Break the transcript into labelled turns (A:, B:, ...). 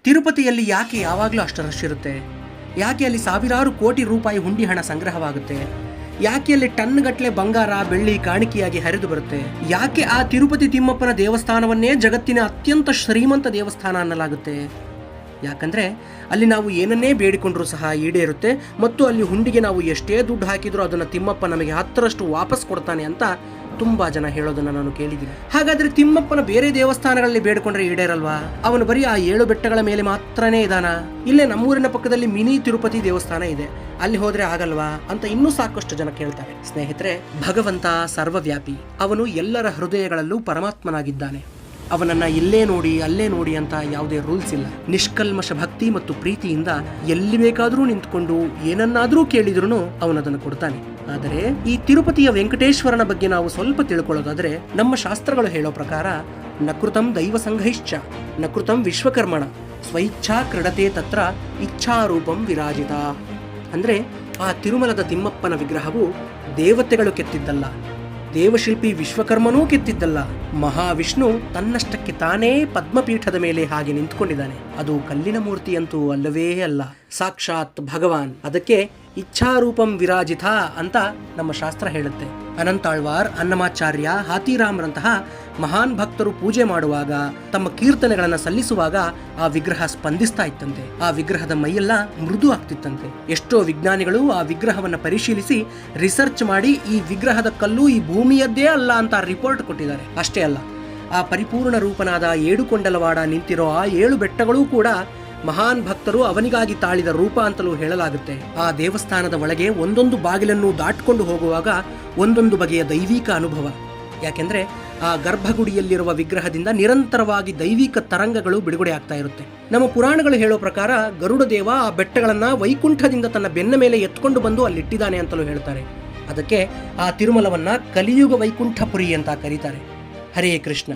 A: ತಿರುಪತಿಯಲ್ಲಿ ಯಾಕೆ ಯಾವಾಗಲೂ ಅಷ್ಟು ರಶ್ ಇರುತ್ತೆ? ಯಾಕೆ ಅಲ್ಲಿ ಸಾವಿರಾರು ಕೋಟಿ ರೂಪಾಯಿ ಹುಂಡಿ ಹಣ ಸಂಗ್ರಹವಾಗುತ್ತೆ? ಯಾಕೆ ಅಲ್ಲಿ ಟನ್ಗಟ್ಟಲೆ ಬಂಗಾರ ಬೆಳ್ಳಿ ಕಾಣಿಕೆಯಾಗಿ ಹರಿದು ಬರುತ್ತೆ? ಯಾಕೆ ಆ ತಿರುಪತಿ ತಿಮ್ಮಪ್ಪನ ದೇವಸ್ಥಾನವನ್ನೇ ಜಗತ್ತಿನ ಅತ್ಯಂತ ಶ್ರೀಮಂತ ದೇವಸ್ಥಾನ ಅನ್ನಲಾಗುತ್ತೆ? ಯಾಕಂದರೆ ಅಲ್ಲಿ ನಾವು ಏನನ್ನೇ ಬೇಡಿಕೊಂಡ್ರೂ ಸಹ ಈಡೇರುತ್ತೆ ಮತ್ತು ಅಲ್ಲಿ ಹುಂಡಿಗೆ ನಾವು ಎಷ್ಟೇ ದುಡ್ಡು ಹಾಕಿದರೂ ಅದನ್ನು ತಿಮ್ಮಪ್ಪ ನಮಗೆ 10ರಷ್ಟು ವಾಪಸ್ ಕೊಡ್ತಾನೆ ಅಂತ ತುಂಬ ಜನ ಹೇಳೋದನ್ನು ನಾನು ಕೇಳಿದ್ದೀನಿ. ಹಾಗಾದರೆ ತಿಮ್ಮಪ್ಪನ ಬೇರೆ ದೇವಸ್ಥಾನಗಳಲ್ಲಿ ಬೇಡಿಕೊಂಡ್ರೆ ಈಡೇರಲ್ವಾ? ಅವನು ಬರೀ ಆ 7 ಬೆಟ್ಟಗಳ ಮೇಲೆ ಮಾತ್ರನೇ ಇದಾನ? ಇಲ್ಲೇ ನಮ್ಮೂರಿನ ಪಕ್ಕದಲ್ಲಿ ಮಿನಿ ತಿರುಪತಿ ದೇವಸ್ಥಾನ ಇದೆ, ಅಲ್ಲಿ ಹೋದ್ರೆ ಆಗಲ್ವಾ ಅಂತ ಇನ್ನೂ ಸಾಕಷ್ಟು ಜನ ಕೇಳ್ತಾರೆ. ಸ್ನೇಹಿತರೆ, ಭಗವಂತ ಸರ್ವವ್ಯಾಪಿ. ಅವನು ಎಲ್ಲರ ಹೃದಯಗಳಲ್ಲೂ ಪರಮಾತ್ಮನಾಗಿದ್ದಾನೆ. ಅವನನ್ನ ಇಲ್ಲೇ ನೋಡಿ ಅಲ್ಲೇ ನೋಡಿ ಅಂತ ಯಾವುದೇ ರೂಲ್ಸ್ ಇಲ್ಲ. ನಿಷ್ಕಲ್ಮಶ ಭಕ್ತಿ ಮತ್ತು ಪ್ರೀತಿಯಿಂದ ಎಲ್ಲಿ ಬೇಕಾದರೂ ನಿಂತ್ಕೊಂಡು ಏನನ್ನಾದರೂ ಕೇಳಿದ್ರೂ ಅವನದನ್ನು ಕೊಡ್ತಾನೆ. ಆದರೆ ಈ ತಿರುಪತಿಯ ವೆಂಕಟೇಶ್ವರನ ಬಗ್ಗೆ ನಾವು ಸ್ವಲ್ಪ ತಿಳ್ಕೊಳ್ಳೋದಾದ್ರೆ, ನಮ್ಮ ಶಾಸ್ತ್ರಗಳು ಹೇಳೋ ಪ್ರಕಾರ ನಕೃತಂ ದೈವ ಸಂಘೈಶ್ಚ ನಕೃತಂ ವಿಶ್ವಕರ್ಮಣ ಸ್ವಇಚ್ಛಾ ಕ್ರೀಡತೆ ತತ್ರ ಇಚ್ಛಾರೂಪಂ ವಿರಾಜಿತ. ಅಂದ್ರೆ ಆ ತಿರುಮಲದ ತಿಮ್ಮಪ್ಪನ ವಿಗ್ರಹವು ದೇವತೆಗಳು ಕೆತ್ತಿದ್ದಲ್ಲ, ದೇವಶಿಲ್ಪಿ ವಿಶ್ವಕರ್ಮನೂ ಕೆತ್ತಿದ್ದಲ್ಲ. ಮಹಾವಿಷ್ಣು ತನ್ನಷ್ಟಕ್ಕೆ ತಾನೇ ಪದ್ಮಪೀಠದ ಮೇಲೆ ಹಾಗೆ ನಿಂತ್ಕೊಂಡಿದ್ದಾನೆ. ಅದು ಕಲ್ಲಿನ ಮೂರ್ತಿಯಂತೂ ಅಲ್ಲವೇ ಅಲ್ಲ, ಸಾಕ್ಷಾತ್ ಭಗವಾನ್. ಅದಕ್ಕೆ ಇಚ್ಛಾರೂಪಂ ವಿರಾಜಿತ ಅಂತ ನಮ್ಮ ಶಾಸ್ತ್ರ ಹೇಳುತ್ತೆ. ಅನಂತಾಳ್ವಾರ್, ಅನ್ನಮಾಚಾರ್ಯ, ಹಾತಿರಾಮ್ರಂತಹ ಮಹಾನ್ ಭಕ್ತರು ಪೂಜೆ ಮಾಡುವಾಗ, ತಮ್ಮ ಕೀರ್ತನೆಗಳನ್ನು ಸಲ್ಲಿಸುವಾಗ ಆ ವಿಗ್ರಹ ಸ್ಪಂದಿಸ್ತಾ ಇತ್ತಂತೆ. ಆ ವಿಗ್ರಹದ ಮೈಯೆಲ್ಲ ಮೃದು ಆಗ್ತಿತ್ತಂತೆ. ಎಷ್ಟೋ ವಿಜ್ಞಾನಿಗಳು ಆ ವಿಗ್ರಹವನ್ನು ಪರಿಶೀಲಿಸಿ ರಿಸರ್ಚ್ ಮಾಡಿ ಈ ವಿಗ್ರಹದ ಕಲ್ಲು ಈ ಭೂಮಿಯದ್ದೇ ಅಲ್ಲ ಅಂತ ರಿಪೋರ್ಟ್ ಕೊಟ್ಟಿದ್ದಾರೆ. ಅಷ್ಟೇ ಅಲ್ಲ, ಆ ಪರಿಪೂರ್ಣ ರೂಪನಾದ ಏಡುಕೊಂಡಲವಾಡ ನಿಂತಿರೋ ಆ 7 ಬೆಟ್ಟಗಳೂ ಕೂಡ ಮಹಾನ್ ಭಕ್ತರು ಅವನಿಗಾಗಿ ತಾಳಿದ ರೂಪ ಅಂತಲೂ ಹೇಳಲಾಗುತ್ತೆ. ಆ ದೇವಸ್ಥಾನದ ಒಳಗೆ ಒಂದೊಂದು ಬಾಗಿಲನ್ನು ದಾಟ್ಕೊಂಡು ಹೋಗುವಾಗ ಒಂದೊಂದು ಬಗೆಯ ದೈವಿಕ ಅನುಭವ. ಯಾಕೆಂದ್ರೆ ಆ ಗರ್ಭಗುಡಿಯಲ್ಲಿರುವ ವಿಗ್ರಹದಿಂದ ನಿರಂತರವಾಗಿ ದೈವಿಕ ತರಂಗಗಳು ಬಿಡುಗಡೆ ಆಗ್ತಾ ಇರುತ್ತೆ. ನಮ್ಮ ಪುರಾಣಗಳು ಹೇಳೋ ಪ್ರಕಾರ ಗರುಡ ದೇವ ಆ ಬೆಟ್ಟಗಳನ್ನ ವೈಕುಂಠದಿಂದ ತನ್ನ ಬೆನ್ನ ಮೇಲೆ ಎತ್ಕೊಂಡು ಬಂದು ಅಲ್ಲಿಟ್ಟಿದ್ದಾನೆ ಅಂತಲೂ ಹೇಳ್ತಾರೆ. ಅದಕ್ಕೆ ಆ ತಿರುಮಲವನ್ನ ಕಲಿಯುಗ ವೈಕುಂಠಪುರಿ ಅಂತ ಕರೀತಾರೆ. ಹರೇ ಕೃಷ್ಣ.